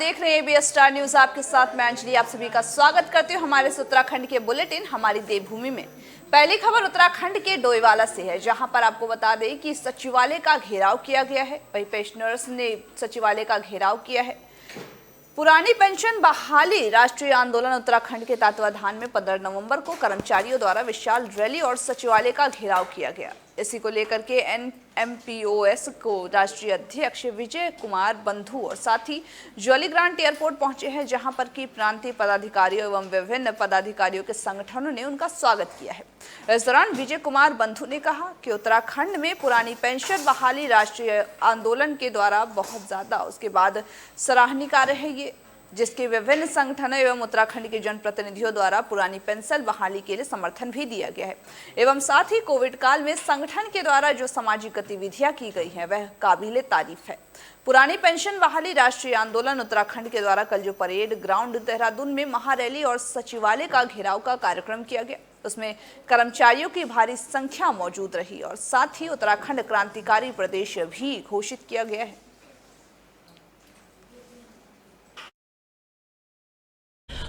देख रहे हैं एबीएस स्टार न्यूज। आपके साथ मैं अंजलि आप सभी का स्वागत करती हूं हमारे उत्तराखंड के बुलेटिन हमारी देवभूमि में। पहली खबर उत्तराखंड के डोईवाला से है, जहां पर आपको बता दें कि सचिवालय का घेराव किया गया है। वहीं पेंशनर्स ने सचिवालय का घेराव किया है। पुरानी पेंशन बहाली राष्ट्रीय आंदोलन उत्तराखंड के तत्वाधान में 15 नवंबर को कर्मचारियों द्वारा विशाल रैली और सचिवालय का घेराव किया गया। इसी को लेकर के एनएमपीओएस को राष्ट्रीय अध्यक्ष विजय कुमार बंधु और साथ ही जॉलीग्रांट एयरपोर्ट पहुंचे हैं, जहां पर की प्रांतीय पदाधिकारियों एवं विभिन्न पदाधिकारियों के संगठनों ने उनका स्वागत किया है। इस दौरान विजय कुमार बंधु ने कहा कि उत्तराखंड में पुरानी पेंशन बहाली राष्ट्रीय आंदोलन के द्वारा बहुत ज्यादा उसके बाद सराहनीय कार्य है ये, जिसके विभिन्न संगठनों एवं उत्तराखंड के जनप्रतिनिधियों द्वारा पुरानी पेंशन बहाली के लिए समर्थन भी दिया गया है। एवं साथ ही कोविड काल में संगठन के द्वारा जो सामाजिक गतिविधियां की गई हैं वह काबिले तारीफ है। पुरानी पेंशन बहाली राष्ट्रीय आंदोलन उत्तराखंड के द्वारा कल जो परेड ग्राउंड देहरादून में महारैली और सचिवालय का घेराव का कार्यक्रम किया गया, उसमें कर्मचारियों की भारी संख्या मौजूद रही और साथ ही उत्तराखंड क्रांतिकारी प्रदेश भी घोषित किया गया है।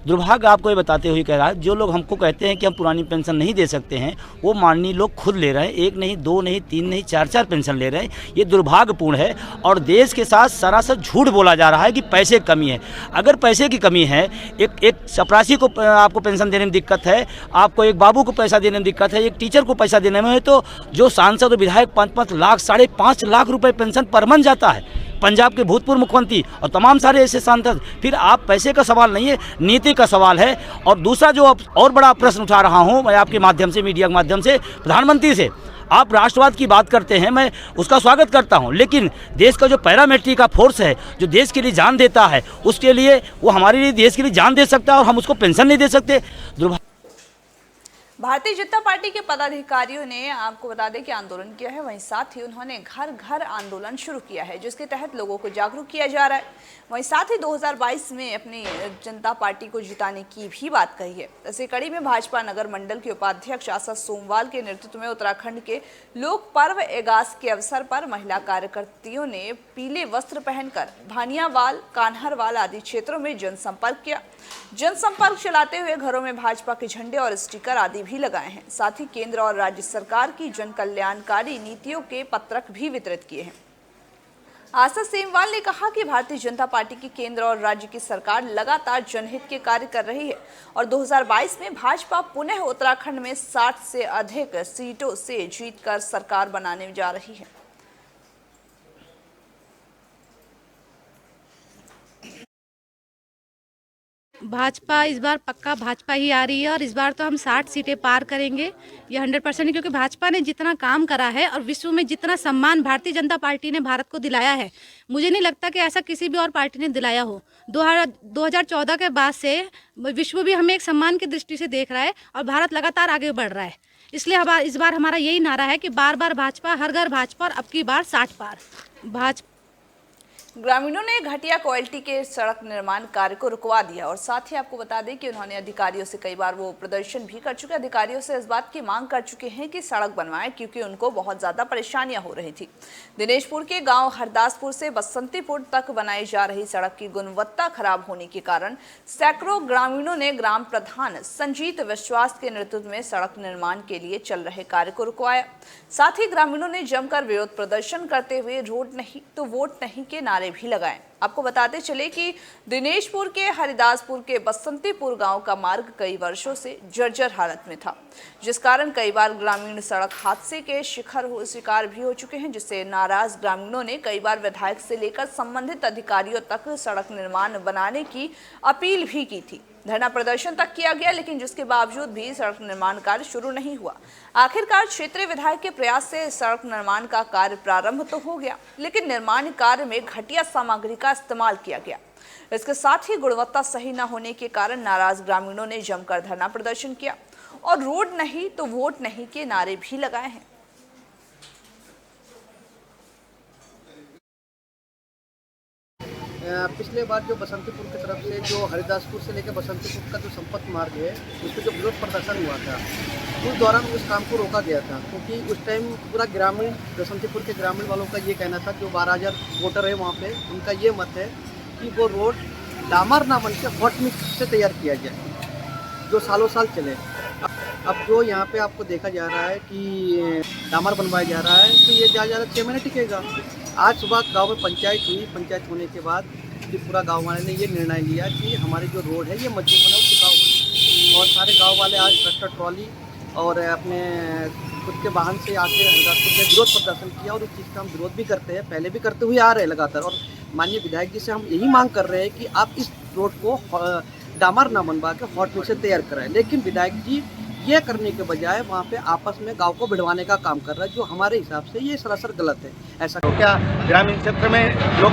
दुर्भाग्य आपको ये बताते हुए कह रहा है, जो लोग हमको कहते हैं कि हम पुरानी पेंशन नहीं दे सकते हैं, वो माननीय लोग खुद ले रहे हैं। एक नहीं, दो नहीं, तीन नहीं, चार पेंशन ले रहे हैं। ये दुर्भाग्यपूर्ण है और देश के साथ सरासर झूठ बोला जा रहा है कि पैसे की कमी है। अगर पैसे की कमी है, एक चपरासी को आपको पेंशन देने में दिक्कत है, आपको एक बाबू को पैसा देने में दिक्कत है, एक टीचर को पैसा देने में है, तो जो सांसद और विधायक 5-5 लाख 5.5 लाख रुपये पेंशन पर मंथ जाता है, पंजाब के भूतपूर्व मुख्यमंत्री और तमाम सारे ऐसे सांसद, फिर आप पैसे का सवाल नहीं है, नीति का सवाल है। और दूसरा जो और बड़ा प्रश्न उठा रहा हूं मैं आपके माध्यम से, मीडिया के माध्यम से, प्रधानमंत्री से, आप राष्ट्रवाद की बात करते हैं, मैं उसका स्वागत करता हूं, लेकिन देश का जो पैरामिलिट्री का फोर्स है, जो देश के लिए जान देता है, उसके लिए वो हमारे लिए देश के लिए जान दे सकता है और हम उसको पेंशन नहीं दे सकते। भारतीय जनता पार्टी के पदाधिकारियों ने आपको बता दें कि आंदोलन किया है। वहीं साथ ही उन्होंने घर घर आंदोलन शुरू किया है, जिसके तहत लोगों को जागरूक किया जा रहा है। वहीं साथ ही 2022 में अपनी जनता पार्टी को जिताने की भी बात कही है। इसी कड़ी में भाजपा नगर मंडल के उपाध्यक्ष आशा सोमवाल के नेतृत्व में उत्तराखंड के लोक पर्व एगास के अवसर पर महिला कार्यकर्तियों ने पीले वस्त्र पहनकर भानियावाल, कान्हरवाल आदि क्षेत्रों में जनसंपर्क किया। जनसंपर्क चलाते हुए घरों में भाजपा के झंडे और स्टिकर आदि भी लगाए हैं। साथ ही केंद्र और राज्य सरकार की जन कल्याणकारी नीतियों के पत्रक भी वितरित किए हैं। आशा सेमवाल ने कहा कि भारतीय जनता पार्टी की केंद्र और राज्य की सरकार लगातार जनहित के कार्य कर रही है और 2022 में भाजपा पुनः उत्तराखंड में 60 से अधिक सीटों से जीतकर सरकार बनाने जा रही है। भाजपा इस बार पक्का भाजपा ही आ रही है और इस बार तो हम 60 सीटें पार करेंगे, ये 100% है, क्योंकि भाजपा ने जितना काम करा है और विश्व में जितना सम्मान भारतीय जनता पार्टी ने भारत को दिलाया है, मुझे नहीं लगता कि ऐसा किसी भी और पार्टी ने दिलाया हो। 2014 के बाद से विश्व भी हमें एक सम्मान की दृष्टि से देख रहा है और भारत लगातार आगे बढ़ रहा है। इसलिए इस बार हमारा यही नारा है कि बार बार भाजपा, हर घर भाजपा, और अब की बार 60 पार भाजपा। ग्रामीणों ने घटिया क्वालिटी के सड़क निर्माण कार्य को रुकवा दिया और साथ ही आपको बता दें कि उन्होंने अधिकारियों से कई बार वो प्रदर्शन भी कर चुके, अधिकारियों से इस बात की मांग कर चुके हैं कि सड़क बनवाएं, क्योंकि उनको बहुत ज्यादा परेशानियां हो रही थी। दिनेशपुर के गांव हरदासपुर से बसंतीपुर तक बनाई जा रही सड़क की गुणवत्ता खराब होने के कारण सैकड़ों ग्रामीणों ने ग्राम प्रधान संजीत विश्वास के नेतृत्व में सड़क निर्माण के लिए चल रहे कार्य को रुकवाया। साथ ही ग्रामीणों ने जमकर विरोध प्रदर्शन करते हुए रोड नहीं तो वोट नहीं के नारे भी लगाए। आपको बताते चले कि दिनेशपुर के हरिदासपुर के बसंतीपुर गांव का मार्ग कई वर्षों से जर्जर हालत में था, जिस कारण कई बार ग्रामीण सड़क हादसे के शिकार भी हो चुके हैं, जिससे नाराज ग्रामीणों ने कई बार विधायक से लेकर संबंधित अधिकारियों तक सड़क निर्माण बनाने की अपील भी की थी। धरना प्रदर्शन तक किया गया, लेकिन जिसके बावजूद भी सड़क निर्माण कार्य शुरू नहीं हुआ। आखिरकार क्षेत्रीय विधायक के प्रयास से सड़क निर्माण का कार्य प्रारंभ तो हो गया, लेकिन निर्माण कार्य में घटिया सामग्री का इस्तेमाल किया गया। इसके साथ ही गुणवत्ता सही न होने के कारण नाराज ग्रामीणों ने जमकर धरना प्रदर्शन किया और रोड नहीं तो वोट नहीं के नारे भी लगाए हैं। पिछले बार जो बसंतीपुर की तरफ से जो हरिदासपुर से लेकर बसंतीपुर का जो संपर्क मार्ग है, उस पर जो विरोध प्रदर्शन हुआ था, उस दौरान उस काम को रोका गया था, क्योंकि उस टाइम पूरा ग्रामीण बसंतीपुर के ग्रामीण वालों का ये कहना था कि 12,000 वोटर है वहाँ पे, उनका ये मत है कि वो रोड डामर ना बन के हॉट मिक्स से तैयार किया जाए, जो सालों साल चले। अब जो यहाँ पे आपको देखा जा रहा है कि डामर बनवाया जा रहा है, तो ये ज़्यादा 6 महीने टिकेगा। आज सुबह गांव में पंचायत हुई, पंचायत होने के बाद फिर पूरा गांव वाले ने ये निर्णय लिया कि हमारी जो रोड है ये मजबूत होना और टिकाऊ होना, और सारे गांव वाले आज ट्रैक्टर ट्रॉली और अपने खुद के वाहन से आके हरिदासपुर में विरोध प्रदर्शन किया, और उस चीज़ का हम विरोध भी करते हैं, पहले भी करते हुए आ रहे हैं लगातार। और माननीय विधायक जी से हम यही मांग कर रहे हैं कि आप इस रोड को डामर ना बनवा के हॉट मिक्स से तैयार कराएं, लेकिन विधायक जी ये करने के बजाय वहाँ पे आपस में गांव को भिड़वाने का काम कर रहा है, जो हमारे हिसाब से ये सरासर गलत है। ऐसा तो क्या ग्रामीण क्षेत्र में लोग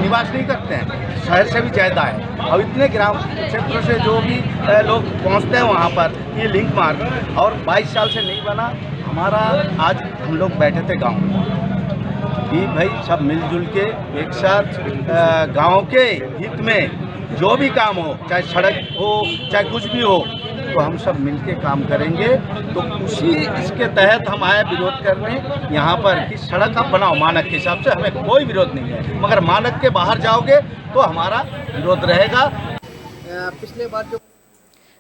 निवास नहीं करते हैं, शहर से भी ज़्यादा है, और इतने ग्राम क्षेत्रों से जो भी लोग पहुँचते हैं वहाँ पर ये लिंक मार्ग, और 22 साल से नहीं बना। हमारा आज हम लोग बैठे थे गाँव में कि भाई सब मिलजुल के एक साथ गाँव के हित में जो भी काम हो, चाहे सड़क हो चाहे कुछ भी हो, तो हम सब मिलके काम करेंगे। तो उसी इसके तहत हम आए विरोध करने यहाँ पर कि सड़क आप बनाओ मानक के हिसाब से, हमें कोई विरोध नहीं है, मगर मानक के बाहर जाओगे तो हमारा विरोध रहेगा। पिछले बार जो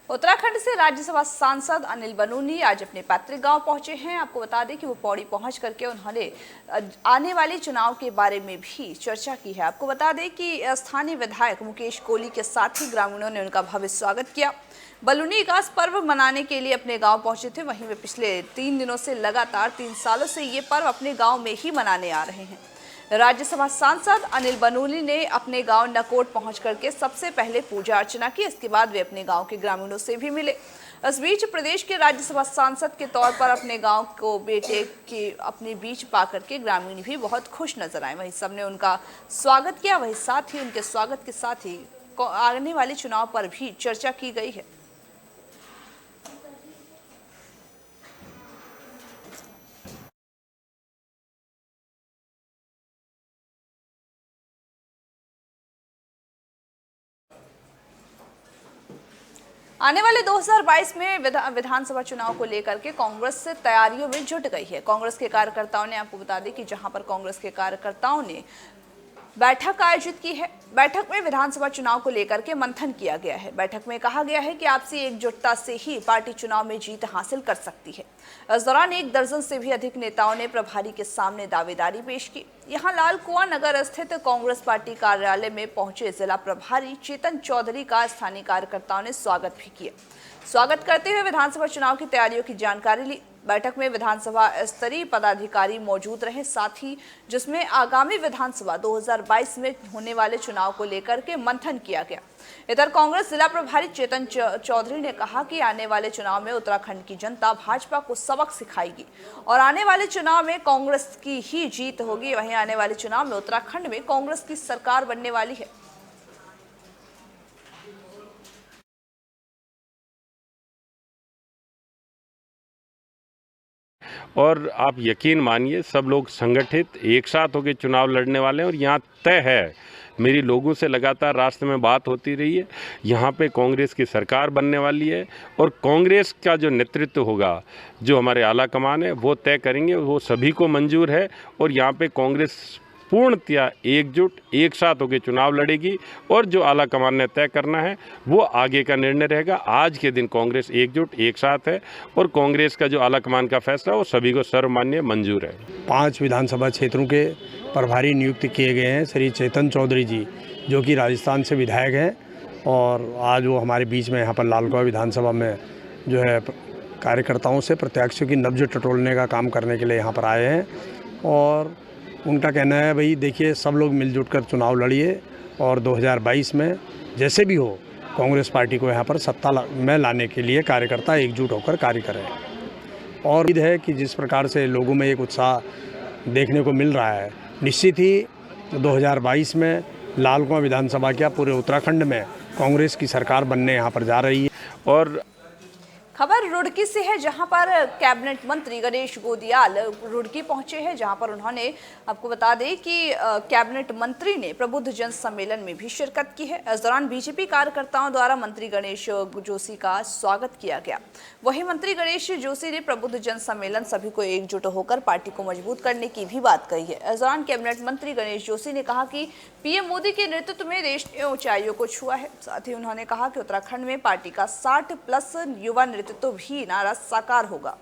उत्तराखंड से राज्यसभा सांसद अनिल बनूनी आज अपने पैतृक गांव पहुंचे हैं। आपको बता दें कि वो पौड़ी पहुंच करके उन्होंने आने वाले चुनाव के बारे में भी चर्चा की है। आपको बता दें कि स्थानीय विधायक मुकेश कोहली के साथ ही ग्रामीणों ने उनका भव्य स्वागत किया। बलूनी विकास पर्व मनाने के लिए अपने गांव पहुंचे थे। वहीं वे पिछले 3 दिनों से लगातार 3 सालों से ये पर्व अपने गाँव में ही मनाने आ रहे हैं। राज्यसभा सांसद अनिल बनूनी ने अपने गांव नकोट पहुंच करके सबसे पहले पूजा अर्चना की। इसके बाद वे अपने गांव के ग्रामीणों से भी मिले। इस बीच प्रदेश के राज्यसभा सांसद के तौर पर अपने गांव को बेटे के अपने बीच पा करके ग्रामीण भी बहुत खुश नजर आए। वहीं सबने उनका स्वागत किया। वहीं साथ ही उनके स्वागत के साथ ही आने वाले चुनाव पर भी चर्चा की गई है। आने वाले 2022 में विधानसभा चुनाव को लेकर के कांग्रेस से तैयारियों में जुट गई है। कांग्रेस के कार्यकर्ताओं ने, आपको बता दें कि जहां पर कांग्रेस के कार्यकर्ताओं ने बैठक आयोजित की है। बैठक में विधानसभा चुनाव को लेकर के मंथन किया गया है। बैठक में कहा गया है कि आपसी एकजुटता से ही पार्टी चुनाव में जीत हासिल कर सकती है। इस दौरान 1 दर्जन से भी अधिक नेताओं ने प्रभारी के सामने दावेदारी पेश की। यहां लाल कुआं नगर स्थित कांग्रेस पार्टी कार्यालय में पहुंचे जिला प्रभारी चेतन चौधरी का स्थानीय कार्यकर्ताओं ने स्वागत भी किया। स्वागत करते हुए विधानसभा चुनाव की तैयारियों की जानकारी ली। बैठक में विधानसभा स्तरीय पदाधिकारी मौजूद रहे, साथ ही जिसमें आगामी विधानसभा 2022 में होने वाले चुनाव को लेकर के मंथन किया गया। इधर कांग्रेस जिला प्रभारी चेतन चौधरी ने कहा कि आने वाले चुनाव में उत्तराखंड की जनता भाजपा को सबक सिखाएगी और आने वाले चुनाव में कांग्रेस की ही जीत होगी। वहीं आने वाले चुनाव में उत्तराखंड में कांग्रेस की सरकार बनने वाली है। और आप यकीन मानिए सब लोग संगठित एक साथ होकर चुनाव लड़ने वाले हैं। और यहाँ तय है, मेरी लोगों से लगातार रास्ते में बात होती रही है, यहाँ पे कांग्रेस की सरकार बनने वाली है और कांग्रेस का जो नेतृत्व होगा, जो हमारे आला कमान है वो तय करेंगे, वो सभी को मंजूर है। और यहाँ पे कांग्रेस पूर्णतया एकजुट एक साथ होकर चुनाव लड़ेगी और जो आला कमान ने तय करना है वो आगे का निर्णय रहेगा। आज के दिन कांग्रेस एकजुट एक साथ है और कांग्रेस का जो आला कमान का फैसला वो सभी को सर्वमान्य मंजूर है। 5 विधानसभा क्षेत्रों के प्रभारी नियुक्त किए गए हैं श्री चेतन चौधरी जी, जो कि राजस्थान से विधायक हैं और आज वो हमारे बीच में यहाँ पर लाल कुआं विधानसभा में जो है कार्यकर्ताओं से प्रत्याशियों की नब्ज टटोलने का काम करने के लिए यहाँ पर आए हैं। और उनका कहना है भाई देखिए, सब लोग मिलजुल कर चुनाव लड़िए और 2022 में जैसे भी हो कांग्रेस पार्टी को यहाँ पर सत्ता में लाने के लिए कार्यकर्ता एकजुट होकर कार्य करें। और उम्मीद है कि जिस प्रकार से लोगों में एक उत्साह देखने को मिल रहा है, निश्चित ही 2022 में लाल कुआं विधानसभा क्या पूरे उत्तराखंड में कांग्रेस की सरकार बनने यहाँ पर जा रही है। और खबर रुड़की से है, जहां पर कैबिनेट मंत्री गणेश गोदियाल रुड़की पहुंचे हैं, जहां पर उन्होंने, आपको बता दें कि कैबिनेट मंत्री ने प्रबुद्ध जन सम्मेलन में भी शिरकत की है। इस दौरान बीजेपी कार्यकर्ताओं द्वारा मंत्री गणेश जोशी का स्वागत किया गया। वहीं मंत्री गणेश जोशी ने प्रबुद्ध जन सम्मेलन सभी को एकजुट होकर पार्टी को मजबूत करने की भी बात कही है। इस दौरान कैबिनेट मंत्री गणेश जोशी ने कहा कि पीएम मोदी के नेतृत्व में देश ने ऊंचाइयों को छुआ है। साथ ही उन्होंने कहा कि उत्तराखंड में पार्टी का 60+ युवा नेतृत्व भी नारा साकार होगा।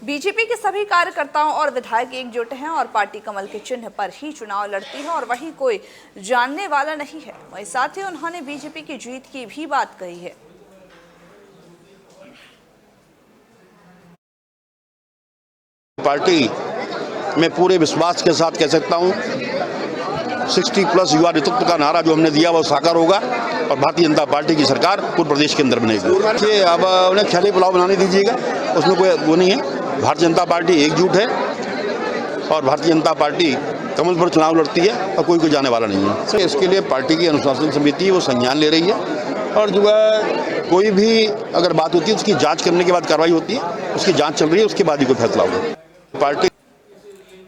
बीजेपी के सभी कार्यकर्ताओं और विधायक एकजुट हैं और पार्टी कमल के चिन्ह पर ही चुनाव लड़ती है और वहीं कोई जानने वाला नहीं है। वहीं साथ ही उन्होंने बीजेपी की जीत की भी बात कही है। पार्टी में पूरे विश्वास के साथ कह सकता हूं 60+ युवा नेतृत्व का नारा जो हमने दिया वो साकार होगा और भारतीय जनता पार्टी की सरकार पूरे प्रदेश के अंदर बनेगी। देखिए, अब उन्हें खिले पुलाव बनाने दीजिएगा, उसमें कोई वो नहीं है। भारतीय जनता पार्टी एकजुट है और भारतीय जनता पार्टी कमल पर चुनाव लड़ती है और कोई जाने वाला नहीं है। तो इसके लिए पार्टी की अनुशासन समिति वो संज्ञान ले रही है और जो है कोई भी अगर बात होती है उसकी जाँच करने के बाद कार्रवाई होती है, उसकी जाँच चल रही है, उसके बाद ही कोई फैसला होगा। पार्टी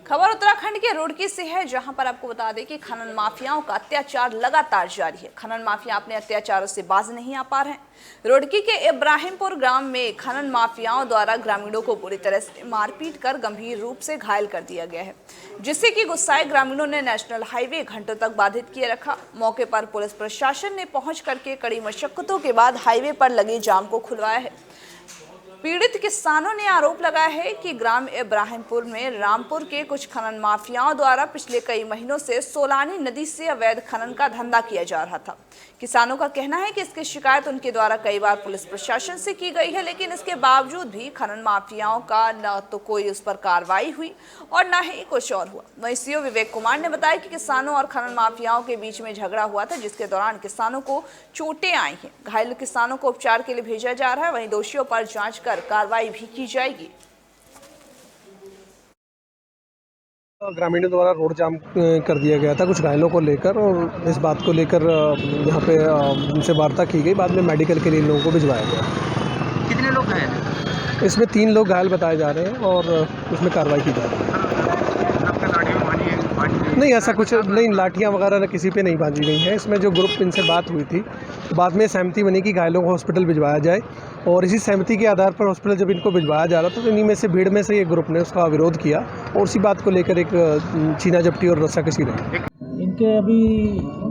खबर उत्तराखंड के रुड़की से है, जहां पर आपको बता दें कि खनन माफियाओं का अत्याचार लगातार जारी है। खनन माफिया अपने अत्याचारों से बाज नहीं आ पा रहे हैं। रुड़की के इब्राहिमपुर ग्राम में खनन माफियाओं द्वारा ग्रामीणों को बुरी तरह से मारपीट कर गंभीर रूप से घायल कर दिया गया है, जिससे कि गुस्साए ग्रामीणों ने नेशनल हाईवे घंटों तक बाधित किए रखा। मौके पर पुलिस प्रशासन ने पहुंच करके कड़ी मशक्कतों के बाद हाईवे पर लगे जाम को खुलवाया है। पीड़ित किसानों ने आरोप लगाया है कि ग्राम इब्राहिमपुर में रामपुर के कुछ खनन माफियाओं द्वारा पिछले कई महीनों से सोलानी नदी से अवैध खनन का धंधा किया जा रहा था। किसानों का कहना है कि इसकी शिकायत उनके द्वारा कई बार पुलिस प्रशासन से की गई है, लेकिन इसके बावजूद भी खनन माफियाओं का न तो कोई उस पर कार्रवाई हुई और न ही कुछ और हुआ। वहीं सीओ विवेक कुमार ने बताया कि किसानों और खनन माफियाओं के बीच में झगड़ा हुआ था, जिसके दौरान किसानों को चोटें आई हैं। घायल किसानों को उपचार के लिए भेजा जा रहा है। वहीं दोषियों पर जांच कर कार्रवाई भी की जाएगी। ग्रामीणों द्वारा रोड जाम कर दिया गया था कुछ घायलों को लेकर, और इस बात को लेकर यहाँ पे उनसे वार्ता की गई। बाद में मेडिकल के लिए इन लोगों को भिजवाया गया। कितने लोग घायल हैं? इसमें 3 लोग घायल बताए जा रहे हैं और उसमें कार्रवाई की जा रही है। नहीं, ऐसा कुछ नहीं, लाठियाँ वगैरह किसी पे नहीं बांधी गई हैं। इसमें जो ग्रुप इनसे बात हुई थी, बाद में सहमति बनी कि घायलों को हॉस्पिटल भिजवाया जाए, और इसी सहमति के आधार पर हॉस्पिटल जब इनको भिजवाया जा रहा था तो इन्हीं में से भीड़ में से ये ग्रुप ने उसका विरोध किया और उसी बात को लेकर एक छीना झपटी और रस्साकशी रही। इनके अभी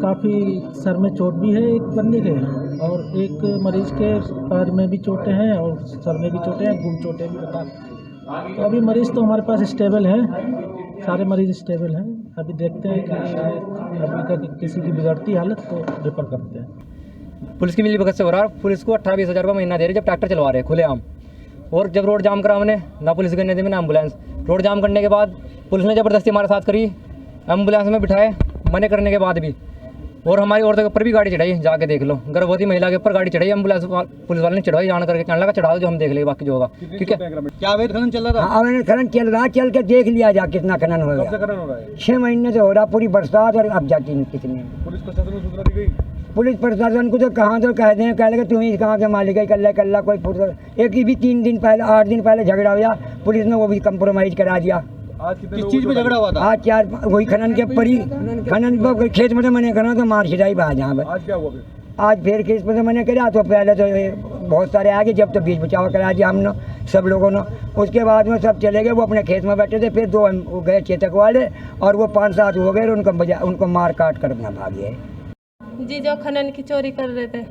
काफ़ी सर में चोट भी है एक बंदे के, और एक मरीज के पैर में भी चोटें हैं और सर में भी चोटें हैं, गुम चोटें भी बता। तो अभी मरीज़ तो हमारे पास स्टेबल है, सारे मरीज़ स्टेबल हैं। अभी देखते हैं कि अभी किसी की बिगड़ती हालत तो रेफर करते हैं। पुलिस की मिली भगत से हो रहा है। पुलिस को 18-20 हज़ार रुपये महीना दे रहे जब ट्रैक्टर चलवा रहे हैं खुलेआम, और जब रोड जाम करा हमने, ना पुलिस करने दी ना एम्बुलेंस। रोड जाम करने के बाद पुलिस ने ज़बरदस्ती हमारे साथ करी, एम्बुलेंस में बिठाए मने करने के बाद भी, और हमारी औरतों के ऊपर भी गाड़ी चढ़ाई। जाके देख लो, गर्भवती महिला के ऊपर गाड़ी चढ़ाई, एम्बुलेंस पुलिस वाले ने चढ़ाई, जान करके कहने लगा चढ़ा दो, जो हम देख लेंगे बाकी जो होगा। ठीक है, क्या अवैध खनन चल रहा था? अवैध खनन चल रहा, चल के देख लिया जा कितना खनन हो कब से खनन हो रहा है? 6 महीने से हो रहा, पूरी बरसात, और अब जाती नहीं कितने। पुलिस प्रशासन को सूचना दी गई? पुलिस प्रशासन को तो कहाँ तो कह दें, कह लगे तुम ही कहाँ के मालिक है, कल्ला कोई एक ही भी 3 दिन पहले 8 दिन पहले झगड़ा हुआ, पुलिस ने वो भी कंप्रोमाइज करा दिया। किस चीज़ पे झगड़ा हुआ था? आज 4 वही खनन के परी, खनन खेत में तो मैंने करा तो मार छिड़ाई बाहर जहाँ पर। आज क्या हुआ? आज फिर खेत में तो मैंने करा, तो पहले तो बहुत सारे आ गए, जब तो बीच बचाव करा दिया हमने सब लोगों ने। उसके बाद में सब चले गए, वो अपने खेत में बैठे थे, फिर 2 गए चेतक वाले, और वो 5-7 हो गए, उनको मार काट कर अपना भाग गए। जी जो खनन की चोरी कर रहे थे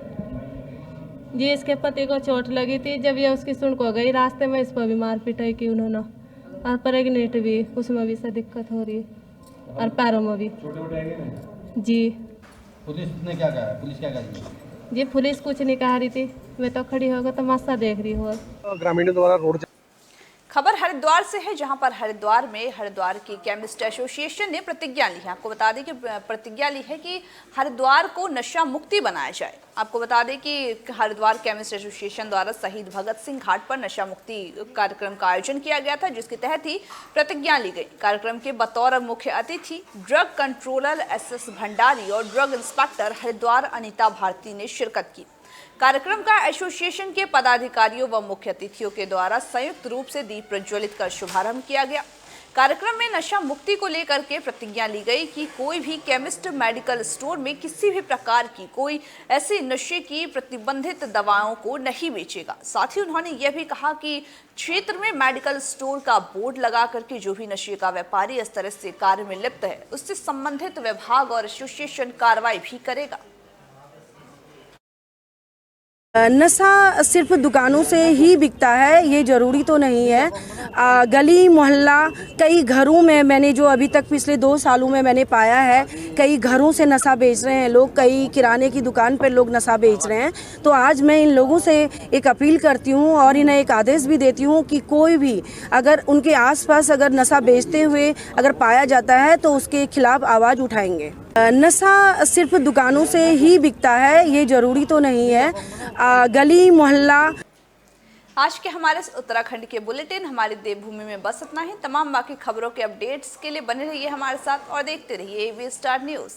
जी, इसके पति को चोट लगी थी, जब ये उसकी सुन को गई रास्ते में, इस पर भी मार पिटाई की उन्होंने, और प्रेगनेंट भी, उसमें भी से दिक्कत हो रही है, और पैरों में भी। जी पुलिस ने क्या कहा? पुलिस क्या कहा जी? पुलिस कुछ नहीं कह रही थी, मैं तो खड़ी होकर तमाशा देख रही हूँ। ग्रामीणों द्वारा रोड खबर हरिद्वार से है, जहां पर हरिद्वार की केमिस्ट एसोसिएशन ने प्रतिज्ञा ली है। आपको बता दें कि प्रतिज्ञा ली है कि हरिद्वार को नशा मुक्ति बनाया जाए। आपको बता दें कि हरिद्वार केमिस्ट एसोसिएशन द्वारा शहीद भगत सिंह घाट पर नशा मुक्ति कार्यक्रम का आयोजन किया गया था, जिसके तहत ही प्रतिज्ञा ली गई। कार्यक्रम के बतौर मुख्य अतिथि ड्रग कंट्रोलर SS भंडारी और ड्रग इंस्पेक्टर हरिद्वार अनीता भारती ने शिरकत की। कार्यक्रम का एसोसिएशन के पदाधिकारियों व मुख्य अतिथियों के द्वारा संयुक्त रूप से दीप प्रज्वलित कर शुभारंभ किया गया। कार्यक्रम में नशा मुक्ति को लेकर के प्रतिज्ञा ली गई कि कोई भी केमिस्ट मेडिकल स्टोर में किसी भी प्रकार की कोई ऐसी नशे की प्रतिबंधित दवाओं को नहीं बेचेगा। साथ ही उन्होंने यह भी कहा कि क्षेत्र में मेडिकल स्टोर का बोर्ड लगा करके जो भी नशे का व्यापारी इस तरह से कार्य में लिप्त है उससे संबंधित विभाग और एसोसिएशन कार्रवाई भी करेगा। नशा सिर्फ दुकानों से ही बिकता है ये ज़रूरी तो नहीं है। गली मोहल्ला कई घरों में मैंने जो अभी तक पिछले 2 सालों में मैंने पाया है, कई घरों से नशा बेच रहे हैं लोग, कई किराने की दुकान पर लोग नशा बेच रहे हैं। तो आज मैं इन लोगों से एक अपील करती हूँ और इन्हें एक आदेश भी देती हूँ कि कोई भी अगर उनके आसपास अगर नशा बेचते हुए अगर पाया जाता है तो उसके खिलाफ आवाज़ उठाएंगे। नशा सिर्फ दुकानों से ही बिकता है ये ज़रूरी तो नहीं है। गली मोहल्ला। आज के हमारे उत्तराखंड के बुलेटिन हमारी देवभूमि में बस इतना ही। तमाम बाकी खबरों के अपडेट्स के लिए बने रहिए हमारे साथ और देखते रहिए AV स्टार न्यूज़।